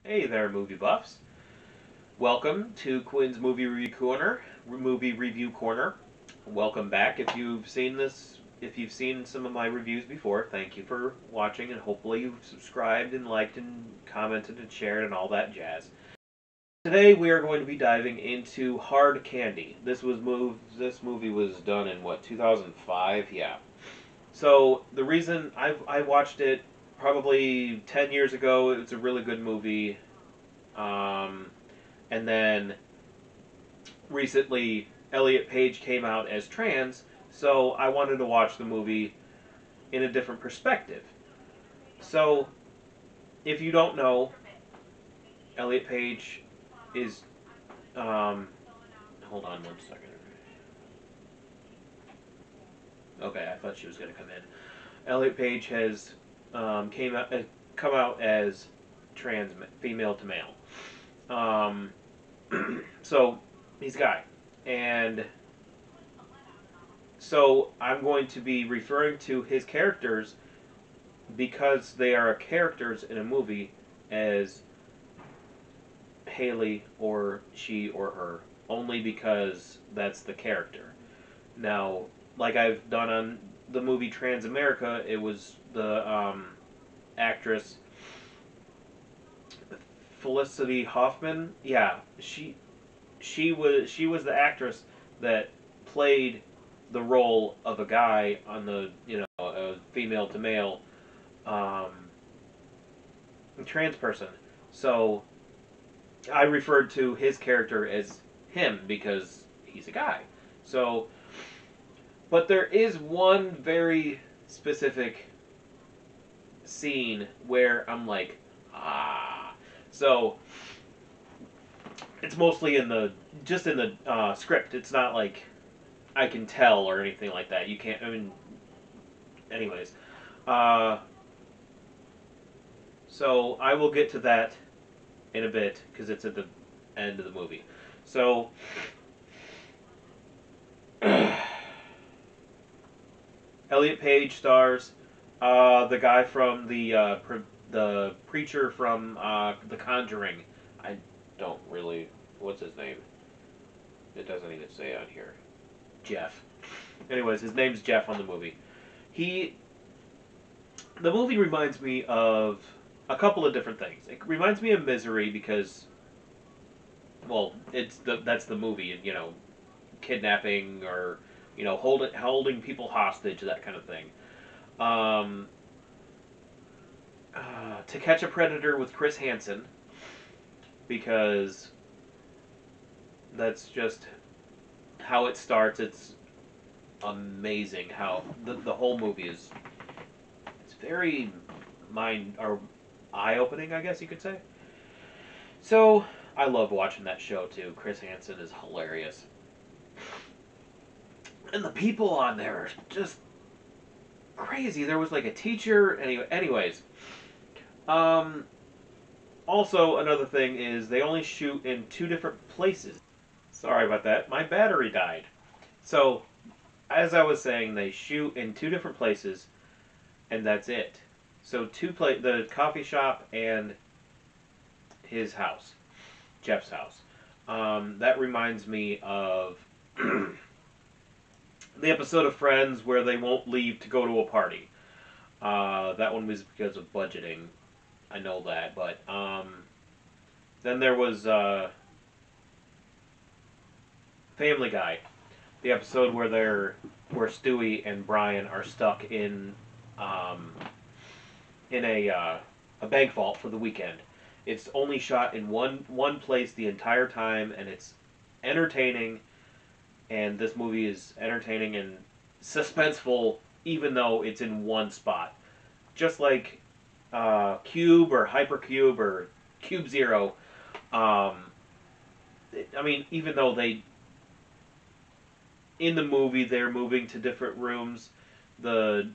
Hey there, movie buffs. Welcome to Quinn's Movie Review Corner. Welcome back. If you've seen some of my reviews before, thank you for watching, and hopefully you've subscribed and liked and commented and shared and all that jazz. Today we are going to be diving into Hard Candy. This movie was done in what, 2005? Yeah. So the reason I watched it probably 10 years ago, it's a really good movie. Um, and then recently, Elliot Page came out as trans, so I wanted to watch the movie in a different perspective. So, if you don't know, Elliot Page is. Hold on one second. Okay, I thought she was going to come in. Elliot Page has come out as trans, female to male. Um, so he's a guy, and so I'm going to be referring to his characters because they are characters in a movie as Haley or she or her, only because that's the character. Now, like I've done on the movie Transamerica, it was the actress Felicity Huffman. Yeah, she was the actress that played the role of a guy on the a female to male um, trans person. So I referred to his character as him because he's a guy. So, but there is one very specific scene where I'm like, ah. So it's mostly just in the script. It's not like I can tell or anything like that. You can't. I mean, anyways. Uh, so I will get to that in a bit because it's at the end of the movie. So Elliot Page stars the guy from the preacher from The Conjuring. I don't really. What's his name? It doesn't even say on here. Jeff. Anyways, his name's Jeff on the movie. He. The movie reminds me of a couple of different things. It reminds me of Misery because, well, that's the movie, kidnapping or holding people hostage, that kind of thing. Um, to Catch a Predator with Chris Hansen because that's just how it starts. It's amazing how the whole movie is. It's very mind or eye opening, I guess you could say. So I love watching that show too. Chris Hansen is hilarious, and the people on there are just crazy. There was like a teacher. Anyways, um, also another thing is they only shoot in two different places. Sorry about that. My battery died. So as I was saying, they shoot in two different places, and that's it. So the coffee shop and his house, Jeff's house. That reminds me of the episode of Friends where they won't leave to go to a party. That one was because of budgeting. I know that, but then there was Family Guy, the episode where Stewie and Brian are stuck um, in a bank vault for the weekend. It's only shot in one place the entire time, and it's entertaining. And this movie is entertaining and suspenseful, even though it's in one spot. Just like Cube or Hypercube or Cube Zero. I mean, even though in the movie they're moving to different rooms, the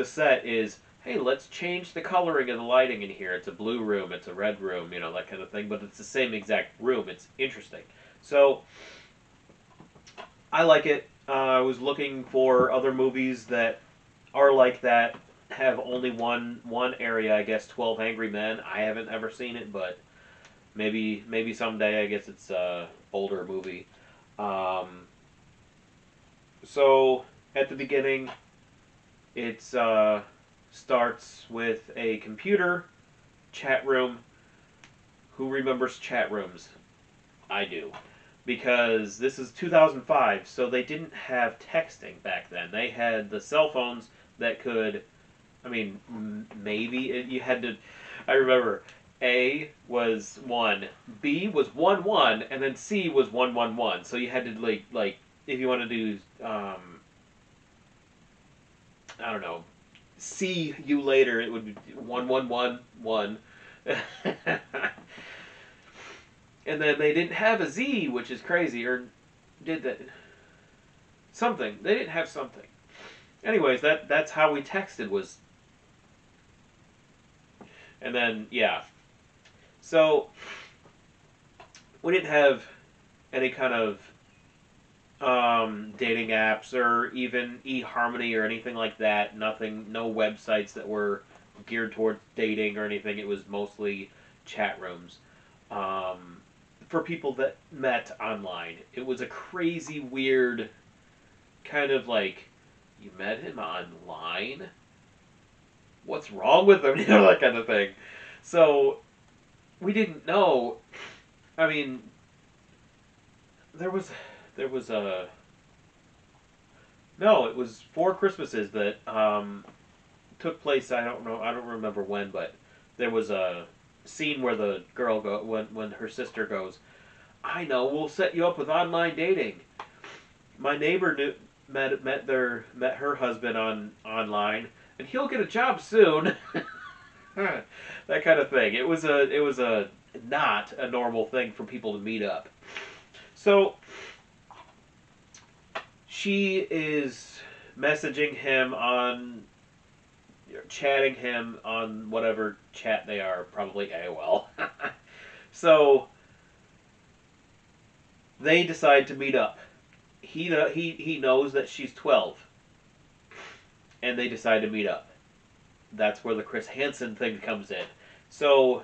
set is, hey, let's change the coloring of the lighting in here. It's a blue room, it's a red room, that kind of thing. But it's the same exact room. It's interesting. So I like it. I was looking for other movies that are like that, have only one area. I guess 12 Angry Men. I haven't ever seen it, but maybe someday. I guess it's a older movie. Um, so at the beginning, it starts with a computer chat room. Who remembers chat rooms? I do. Because this is 2005, so they didn't have texting back then. They had the cell phones that could, I mean, maybe you had to. I remember A was 1, B was 1 1, and then C was 1 1 1. So you had to like if you want to do I don't know, see you later, it would be 1 1 1 1. And then they didn't have a Z, which is crazy, or did that? Something. They didn't have something. Anyways, that's how we texted was. And then yeah, so we didn't have any kind of dating apps or even eHarmony or anything like that. Nothing, no websites that were geared towards dating or anything. It was mostly chat rooms. For people that met online. It was a crazy, weird kind of like, you met him online? What's wrong with him? You know, that kind of thing. So, we didn't know. I mean, there was a... No, it was 4 Christmases that took place, I don't remember when, but there was a scene where the girl when her sister goes, I know, we'll set you up with online dating. My neighbor met her husband online, and he'll get a job soon. That kind of thing. It was a not a normal thing for people to meet up. So she is messaging him on, chatting him on whatever chat they are, probably AOL. So they decide to meet up. He knows that she's 12, and they decide to meet up. That's where the Chris Hansen thing comes in. So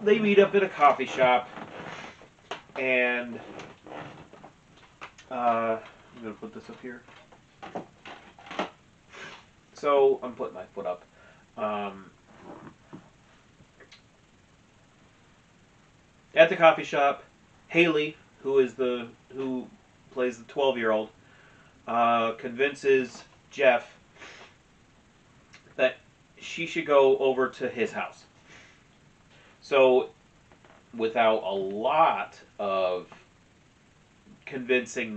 they meet up in a coffee shop, and I'm gonna put this up here. So I'm putting my foot up. At the coffee shop, Haley, who plays the 12-year-old, convinces Jeff that she should go over to his house. So, without a lot of convincing,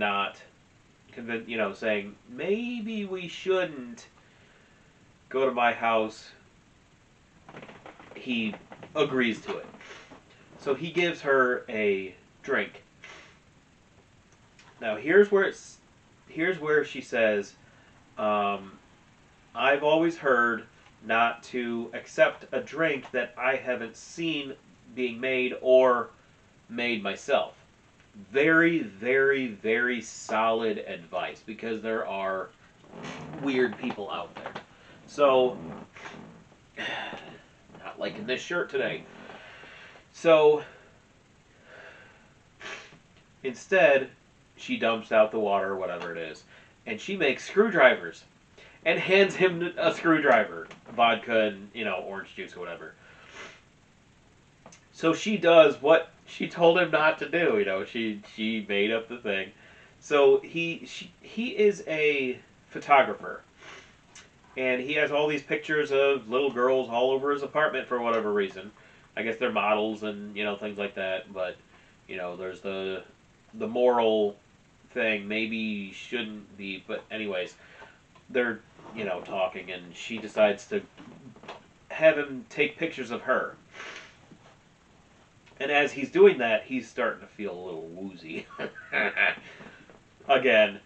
saying maybe we shouldn't go to my house, he agrees to it. So he gives her a drink. Now here's where she says, I've always heard not to accept a drink that I haven't seen being made or made myself. Very, very, very solid advice, because there are weird people out there. So, not liking this shirt today. So, instead, she dumps out the water, or whatever it is, and she makes screwdrivers and hands him a screwdriver, vodka and, orange juice or whatever. So she does what she told him not to do. She made up the thing. So he is a photographer, and he has all these pictures of little girls all over his apartment for whatever reason. I guess they're models and things like that. But there's the moral thing. Maybe shouldn't be, but anyways, they're talking, and she decides to have him take pictures of her. And as he's doing that, he's starting to feel a little woozy. Again,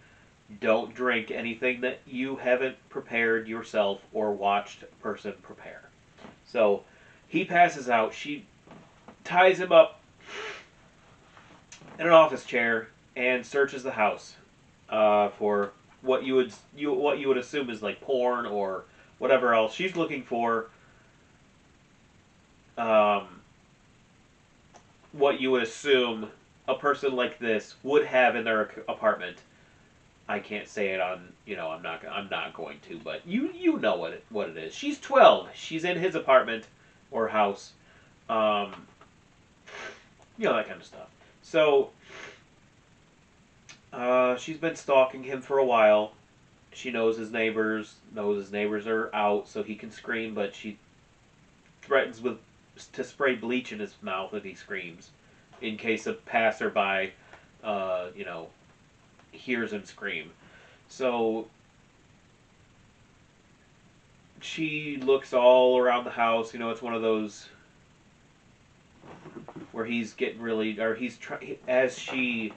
don't drink anything that you haven't prepared yourself or watched a person prepare. So he passes out. She ties him up in an office chair and searches the house for what you would assume is like porn or whatever else. She's looking for um, what you would assume a person like this would have in their apartment. I can't say it on, I'm not going to, but you know what it is. She's 12. She's in his apartment or house. Um, that kind of stuff. So she's been stalking him for a while. She knows his neighbors. Knows his neighbors are out, so he can scream. But she threatens to spray bleach in his mouth if he screams, in case a passerby, uh, you know, hears him scream. So she looks all around the house. It's one of those where he's getting really, or as she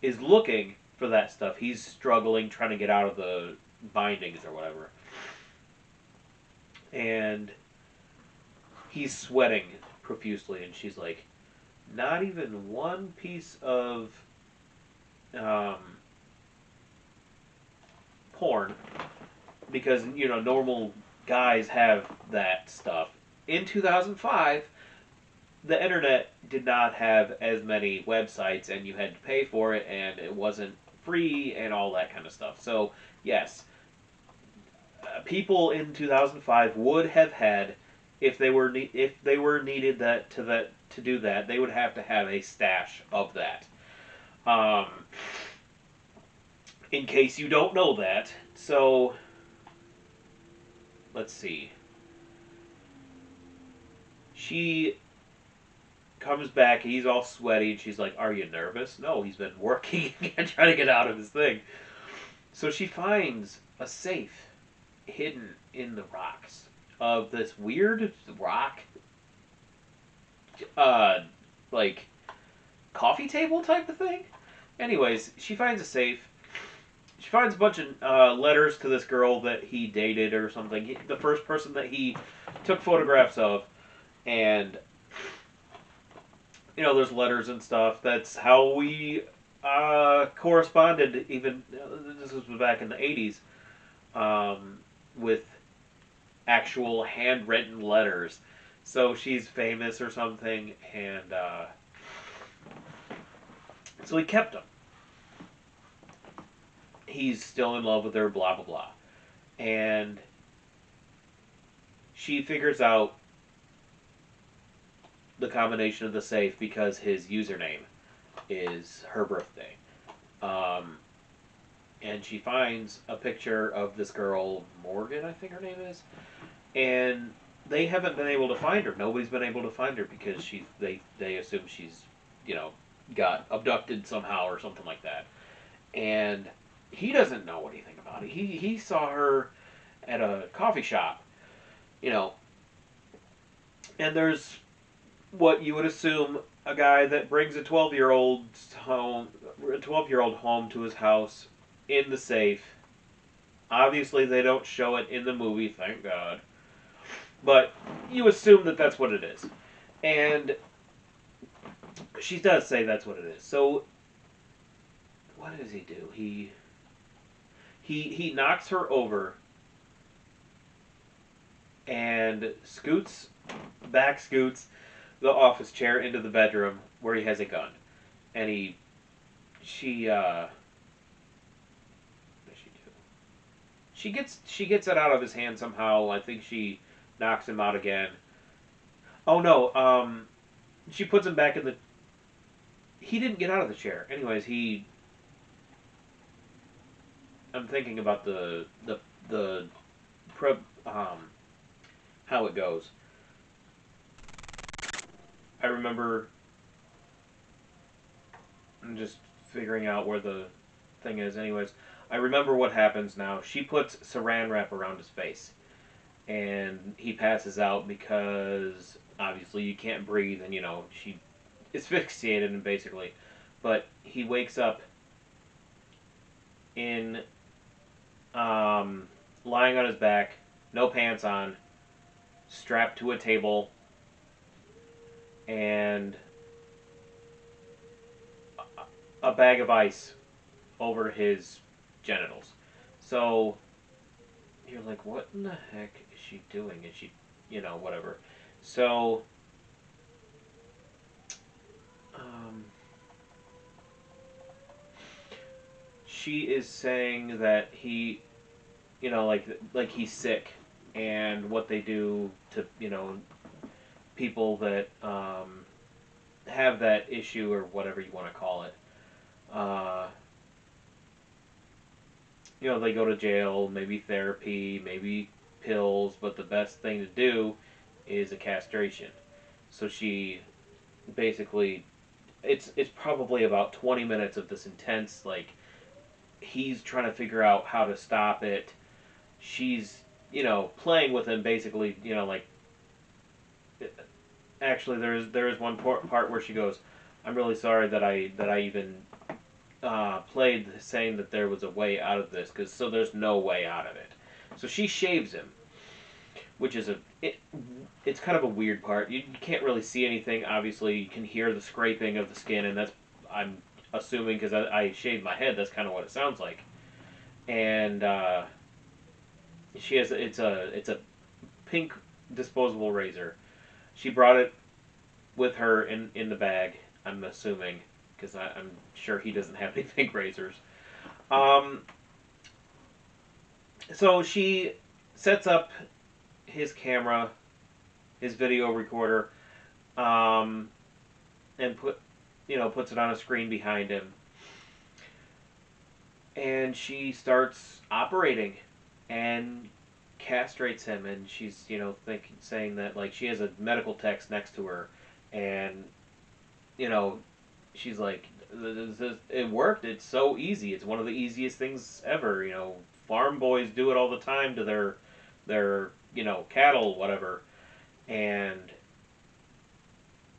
is looking for that stuff, he's struggling trying to get out of the bindings or whatever. And he's sweating profusely, and she's like, not even one piece of um, porn, because normal guys have that stuff. In 2005, the internet did not have as many websites, and you had to pay for it, and it wasn't free, and all that kind of stuff. So yes, people in 2005 would have had, if they were needed to do that, they would have to have a stash of that. Um, in case you don't know that, so let's see. She comes back, he's all sweaty, and she's like, "Are you nervous?" No, he's been working and trying to get out of his thing. So she finds a safe hidden in the rocks of this weird rock, uh, like coffee table type of thing. Anyways, she finds a safe. She finds a bunch of letters to this girl that he dated or something. The first person that he took photographs of, and there's letters and stuff. That's how we corresponded. Even this was back in the '80s, with actual handwritten letters. So she's famous or something, and so he kept them. He's still in love with her, blah, blah, blah. And she figures out the combination of the safe because his username is her birthday. Um, and she finds a picture of this girl, Morgan, I think her name is. And they haven't been able to find her. Nobody's been able to find her because they assume she's, got abducted somehow or something like that. And he doesn't know anything about it. He saw her at a coffee shop, you know, and there's what you would assume a guy that brings a 12-year-old home to his house in the safe. Obviously, they don't show it in the movie, thank God. But you assume that that's what it is. And she does say that's what it is. So, what does he do? He knocks her over and scoots the office chair into the bedroom where he has a gun. And she what does she do? She gets it out of his hand somehow. I think she knocks him out again. Oh no, she puts him back in the. He didn't get out of the chair. Anyways, I'm thinking about the how it goes. I remember. I'm just figuring out where the thing is. Anyways, I remember what happens now. She puts saran wrap around his face, and he passes out because obviously you can't breathe, and she asphyxiated him basically. But he wakes up in lying on his back, no pants on, strapped to a table, and a bag of ice over his genitals. So you're like, what in the heck is she doing? Is she, whatever. So, um, she is saying that he, like he's sick, and what they do to, people that have that issue or whatever you want to call it. Uh, they go to jail, maybe therapy, maybe pills, but the best thing to do is a castration. So she basically, it's probably about 20 minutes of this intense, like, he's trying to figure out how to stop it. She's, playing with him basically, like, actually there is one part where she goes, "I'm really sorry that I even played saying that there was a way out of this, because so there's no way out of it." So she shaves him, which is it's kind of a weird part. You can't really see anything. Obviously, you can hear the scraping of the skin, and that's, I'm assuming, because I shaved my head. That's kind of what it sounds like. And she has it's a pink disposable razor. She brought it with her in the bag. I'm assuming, because I'm sure he doesn't have any pink razors. Um, so she sets up his camera, his video recorder, um, and puts it on a screen behind him, and she starts operating, and castrates him, and she's saying that, like, she has a medical text next to her, and you know she's like, it worked. It's so easy. It's one of the easiest things ever. Farm boys do it all the time to their cattle, whatever, and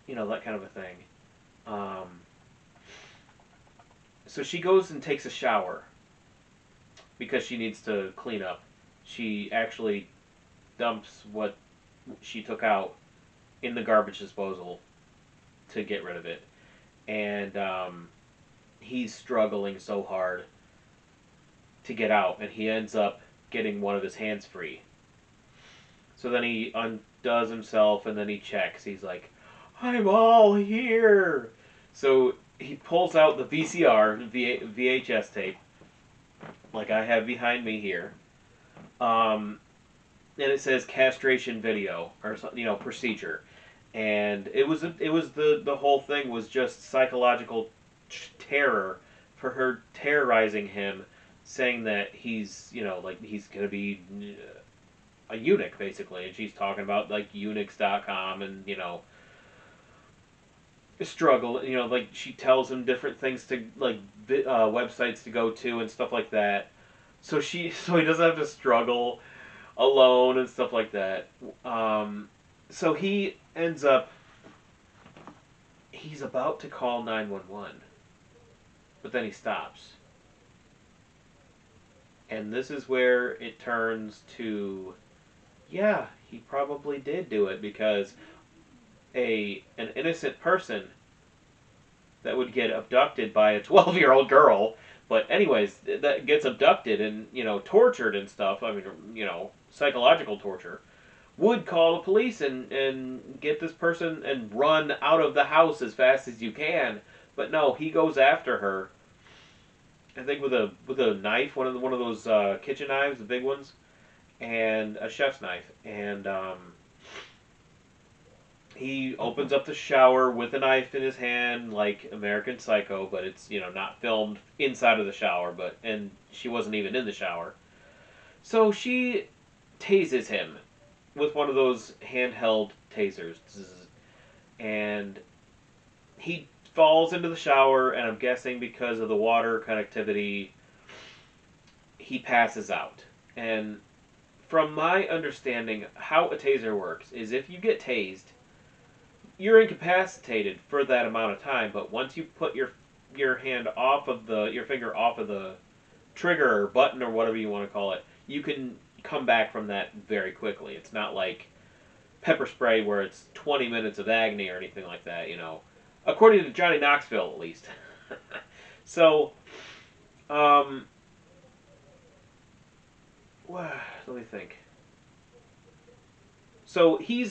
that kind of a thing. Um, so she goes and takes a shower because she needs to clean up. She actually dumps what she took out in the garbage disposal to get rid of it, and he's struggling so hard to get out, and he ends up getting one of his hands free. So then he undoes himself, and then he checks. He's like, "I'm all here." So he pulls out the VCR, VHS tape, like I have behind me here, and it says castration video, or procedure, and it was the whole thing was just psychological terror for her, terrorizing him, saying that he's like he's gonna be a eunuch basically, and she's talking about like eunuchs.com, and struggle, like she tells him different things to, like, websites to go to and stuff like that, so he doesn't have to struggle alone and stuff like that. So he ends up, he's about to call 911, but then he stops. And this is where it turns to, yeah, he probably did do it, because an innocent person that would get abducted by a 12-year-old girl, but anyways, that gets abducted and tortured and stuff. I mean, psychological torture, would call the police and get this person and run out of the house as fast as you can. But no, he goes after her. I think with a knife, one of those kitchen knives, the big ones, and a chef's knife, and he opens up the shower with a knife in his hand, like American Psycho, but it's not filmed inside of the shower, and she wasn't even in the shower. So she tases him with one of those handheld tasers, and he falls into the shower, and I'm guessing because of the water connectivity, he passes out. And from my understanding, how a taser works is if you get tased, you're incapacitated for that amount of time, but once you put your hand off of your finger off of the trigger or button or whatever you want to call it, you can come back from that very quickly. It's not like pepper spray where it's 20 minutes of agony or anything like that, according to Johnny Knoxville at least. So, um, Let me think. So he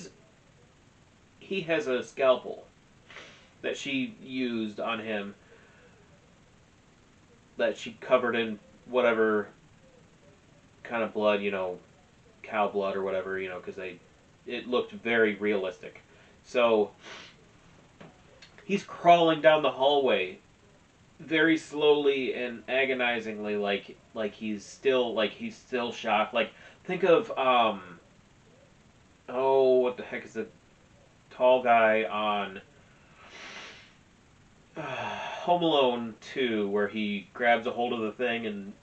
has a scalpel that she used on him that she covered in whatever kind of blood, cow blood or whatever, because it looked very realistic. So he's crawling down the hallway very slowly and agonizingly, like he's still shocked. Like think of oh, what the heck is the tall guy on Home Alone 2 where he grabs a hold of the thing and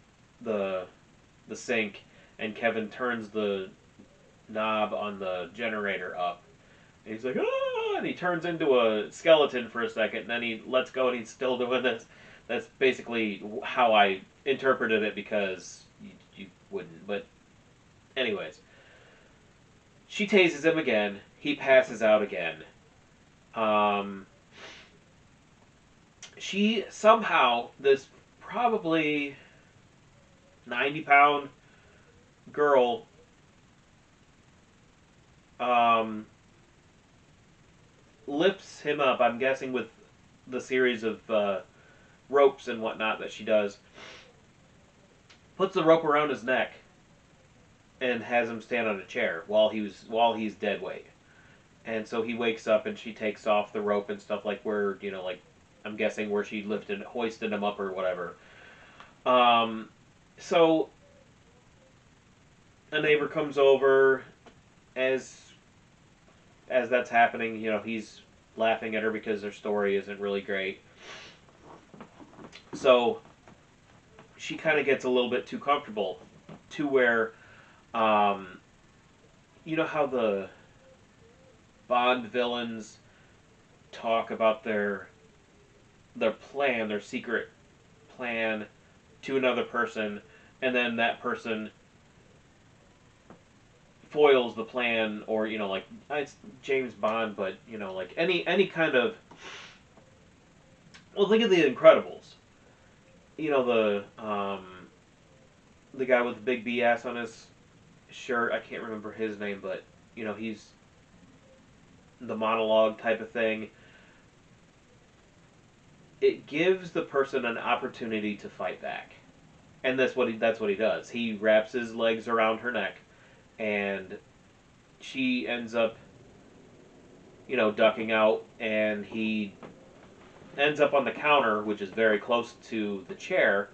the the sink, and Kevin turns the knob on the generator up. And he's like, ah, and he turns into a skeleton for a second, and then he lets go, and he's still doing this. That's basically how I interpreted it because you wouldn't. But, anyways, she tases him again. He passes out again. Um, she somehow, this probably 90-pound girl, um, lifts him up, I'm guessing with the series of ropes and whatnot that she does, puts the rope around his neck, and has him stand on a chair while he's dead weight. And so he wakes up, and she takes off the rope and stuff, like where, like I'm guessing where she hoisted him up or whatever. So a neighbor comes over as that's happening. He's laughing at her because their story isn't really great. So she kind of gets a little bit too comfortable to where, um, how the Bond villains talk about their secret plan to another person, and then that person foils the plan, or like it's James Bond, but like any kind of, well, think of the Incredibles. The guy with the big BS on his shirt. I can't remember his name, but he's the monologue type of thing. It gives the person an opportunity to fight back, and that's what he does. He wraps his legs around her neck, and she ends up, ducking out, and he ends up on the counter, which is very close to the chair.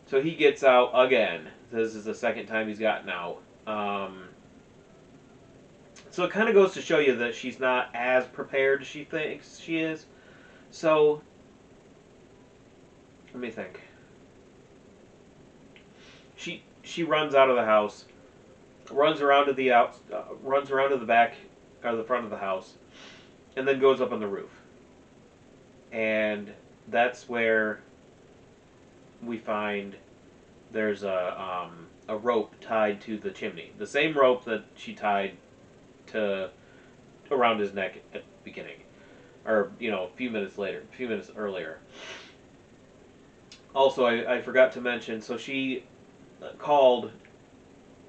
So he gets out again. This is the second time he's gotten out. So it kind of goes to show you that she's not as prepared as she thinks she is. So let me think. She runs out of the house, runs around to the back or the front of the house, and then goes up on the roof. And that's where we find there's a rope tied to the chimney, the same rope that she tied to around his neck at the beginning, or a few minutes earlier. Also, I forgot to mention, so she called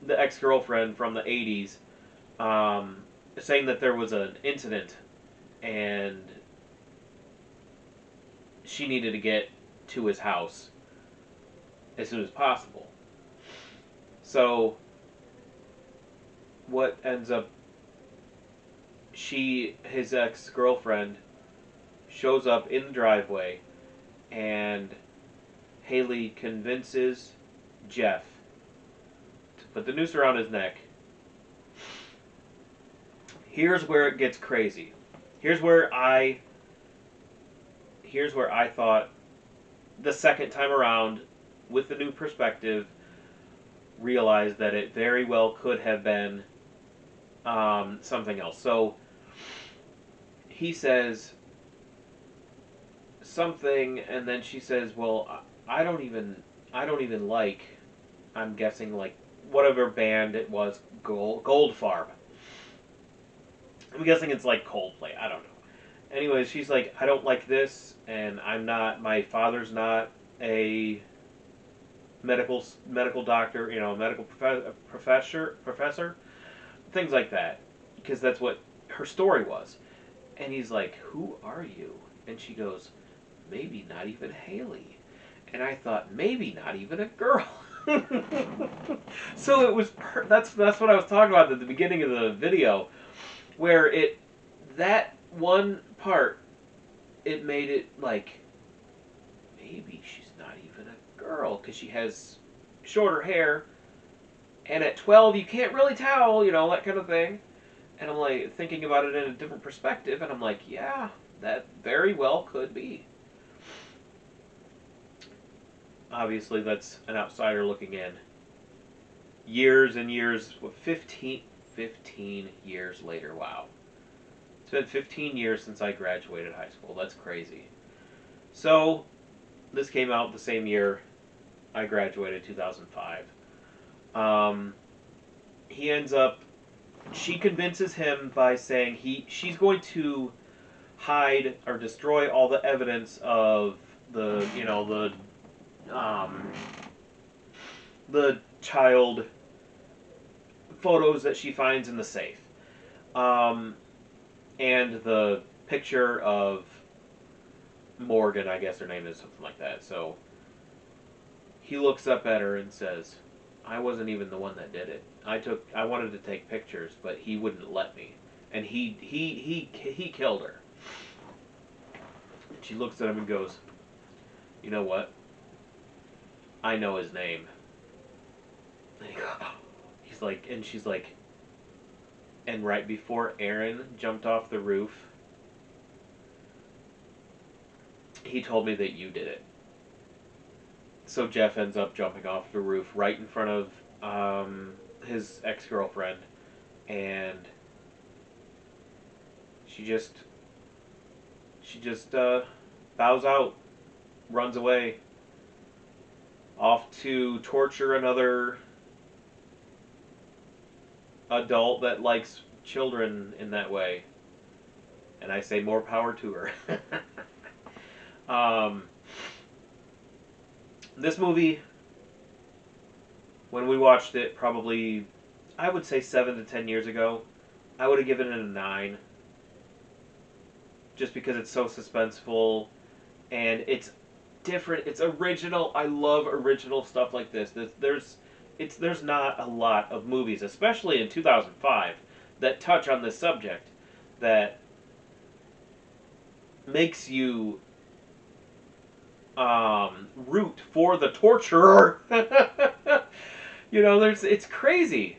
the ex-girlfriend from the 80s, saying that there was an incident and she needed to get to his house as soon as possible. So what ends up, his ex-girlfriend shows up in the driveway, and Haley convinces Jeff to put the noose around his neck. Here's where it gets crazy. Here's where I thought the second time around, with the new perspective, realized that it very well could have been something else. So he says something, and then she says, "Well, I don't even like." I'm guessing like whatever band it was, Goldfarb. I'm guessing it's like Coldplay. I don't know. Anyways, she's like, "I don't like this, and my father's not a medical doctor, medical professor, things like that, because that's what her story was. And he's like, "Who are you?" And she goes, "Maybe not even Haley." And I thought, maybe not even a girl. So it was that's what I was talking about at the beginning of the video, where that one part, it made it like, maybe she's not even a girl because she has shorter hair, and at 12 you can't really tell, that kind of thing. And I'm like thinking about it in a different perspective, and I'm like, yeah, that very well could be. Obviously, that's an outsider looking in. Years and years, 15 years later, wow. It's been 15 years since I graduated high school. That's crazy. So, this came out the same year I graduated, 2005. He ends up, she convinces him by saying she's going to hide or destroy all the evidence of um, the child photos that she finds in the safe, and the picture of Morgan, I guess her name is, something like that. So he looks up at her and says, "I wasn't even the one that did it. I wanted to take pictures, but he wouldn't let me, and he killed her." And she looks at him and goes, "You know what? I know his name." And he's like, and she's like, "And right before Aaron jumped off the roof, he told me that you did it." So Jeff ends up jumping off the roof right in front of his ex-girlfriend, and she just bows out, runs away, off to torture another adult that likes children in that way. And I say more power to her. This movie, when we watched it, probably, I would say 7 to 10 years ago, I would have given it a 9. Just because it's so suspenseful, and it's different, it's original. I love original stuff like this. There's not a lot of movies, especially in 2005, that touch on this subject, that makes you root for the torturer. It's crazy.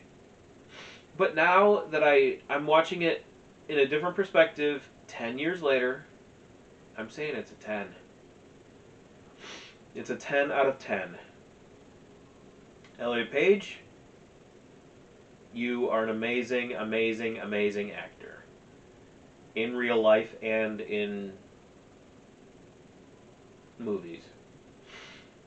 But now that I'm watching it in a different perspective, 10 years later, I'm saying it's a 10. It's a 10 out of 10. Elliot Page, you are an amazing, amazing, amazing actor. In real life and in movies.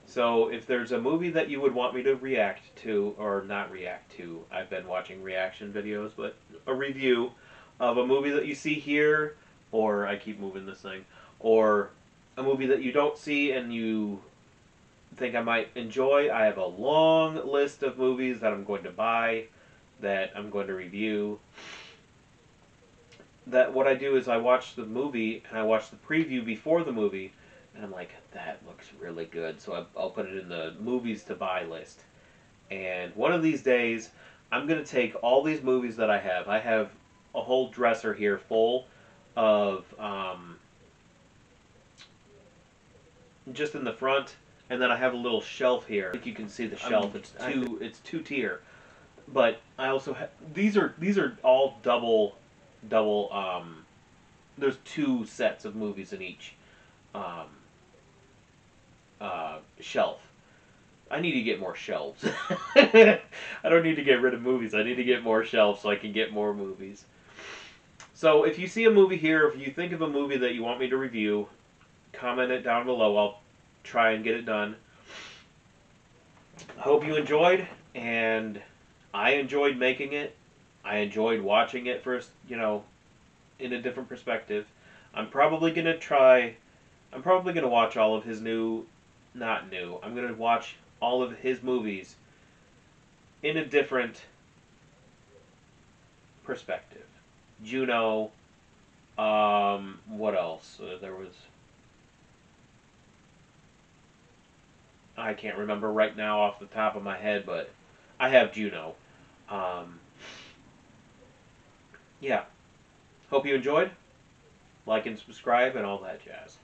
So if there's a movie that you would want me to react to, or not react to, I've been watching reaction videos, but a review of a movie that you see here, or I keep moving this thing, or a movie that you don't see and you think I might enjoy, I have a long list of movies that I'm going to buy, that I'm going to review. That what I do is I watch the movie and I watch the preview before the movie, and I'm like, that looks really good, so I'll put it in the movies to buy list. And one of these days, I'm going to take all these movies that I have. I have a whole dresser here full of, just in the front, and then I have a little shelf here. I think you can see the shelf. It's two tier. But I also have, these are all double, there's 2 sets of movies in each shelf. I need to get more shelves. I don't need to get rid of movies. I need to get more shelves so I can get more movies. So if you see a movie here, if you think of a movie that you want me to review, comment it down below. I'll try and get it done. I hope you enjoyed, and I enjoyed making it. I enjoyed watching it first, in a different perspective. I'm probably going to watch all of his not new. I'm going to watch all of his movies in a different perspective. Juno. What else? There was. I can't remember right now off the top of my head, but I have Juno. Um, yeah. Hope you enjoyed. Like and subscribe and all that jazz.